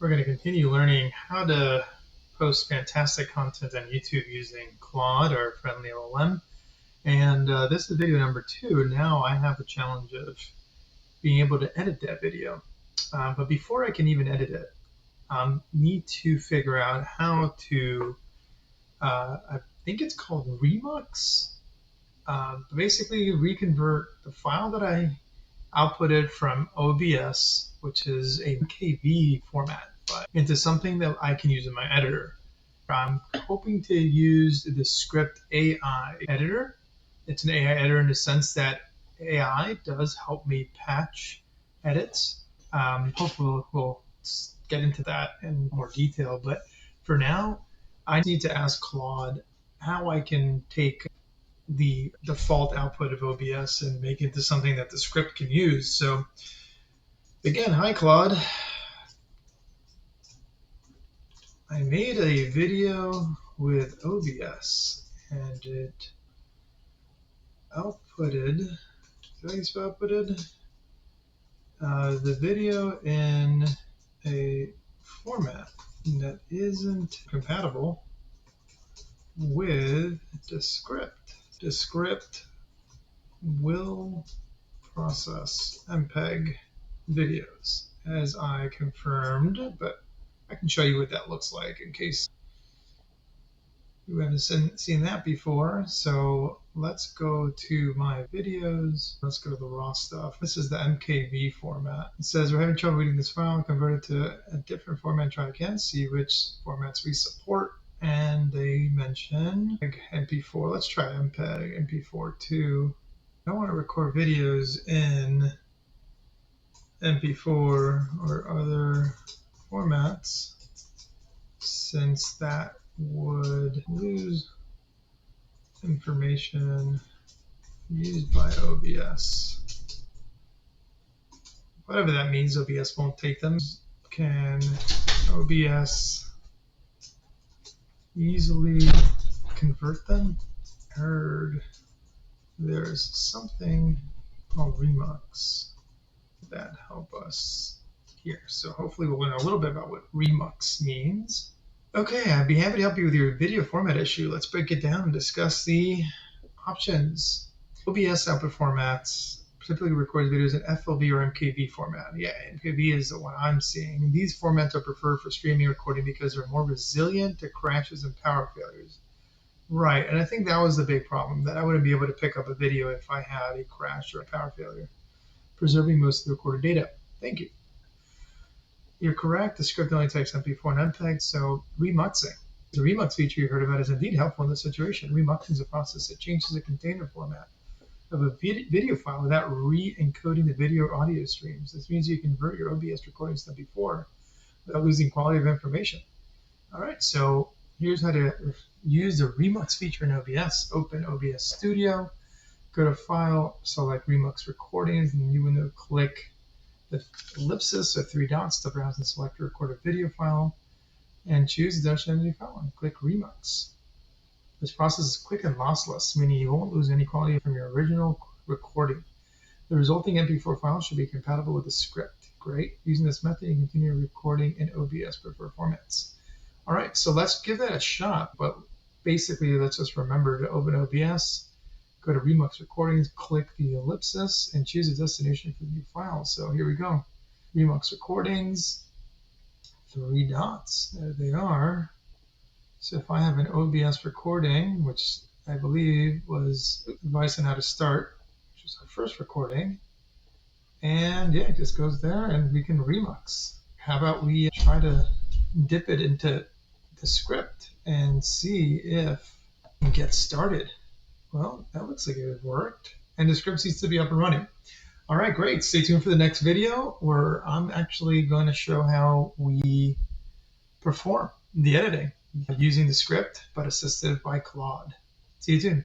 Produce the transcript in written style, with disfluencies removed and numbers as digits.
We're going to continue learning how to post fantastic content on YouTube using Claude, our friendly LLM. And this is video number 2. Now I have the challenge of being able to edit that video. But before I can even edit it, I need to figure out how to, I think it's called Remux. Basically reconvert the file that I outputted from OBS, which is a KV format, into something that I can use in my editor. I'm hoping to use the Script AI editor. It's an AI editor in the sense that AI does help me patch edits. Hopefully we'll get into that in more detail, but for now, I need to ask Claude how I can take the default output of OBS and make it into something that the script can use. So again, hi Claude. I made a video with OBS and it outputted, the video in a format that isn't compatible with Descript. Descript will process MPEG videos as I confirmed, but I can show you what that looks like in case you haven't seen that before. So let's go to my videos. Let's go to the raw stuff. This is the MKV format. It says we're having trouble reading this file. Convert it to a different format. Try again. See which formats we support. And they mention MP4. Let's try MPEG, MP4 too. I don't want to record videos in MP4 or other formats, since that would lose information used by OBS. Whatever that means, OBS won't take them. Can OBS easily convert them? Heard there's something called Remux that help us here. So hopefully we'll learn a little bit about what Remux means. Okay, I'd be happy to help you with your video format issue. Let's break it down and discuss the options. OBS output formats typically records videos in FLV or MKV format. Yeah, MKV is the one I'm seeing. These formats are preferred for streaming recording because they're more resilient to crashes and power failures. Right, and I think that was the big problem, that I wouldn't be able to pick up a video if I had a crash or a power failure, preserving most of the recorded data. Thank you. You're correct. The script only takes MP4 and MPEG, so remuxing. The remux feature you heard about is indeed helpful in this situation. Remuxing is a process that changes the container format of a video file without re-encoding the video or audio streams. This means you convert your OBS recordings to MP4 without losing quality of information. All right, so here's how to use the Remux feature in OBS. Open OBS Studio, go to File, select Remux Recordings, and you want to click the ellipsis or 3 dots to browse and select a recorded video file, and choose the identity file and click Remux. This process is quick and lossless, meaning you won't lose any quality from your original recording. The resulting MP4 file should be compatible with the script. Great. Using this method, you can continue recording in OBS preferred formats. All right, so let's give that a shot. But basically, let's just remember to open OBS, go to Remux Recordings, click the ellipsis, and choose a destination for the new file. So here we go. Remux Recordings, 3 dots. There they are. So if I have an OBS recording, which I believe was advice on how to start, which was our first recording, and yeah, it just goes there and we can remux. How about we try to dip it into the script and see if we can get started. Well, that looks like it worked, and the script needs to be up and running. All right, great. Stay tuned for the next video where I'm actually going to show how we perform the editing using the script, but assisted by Claude. See you soon.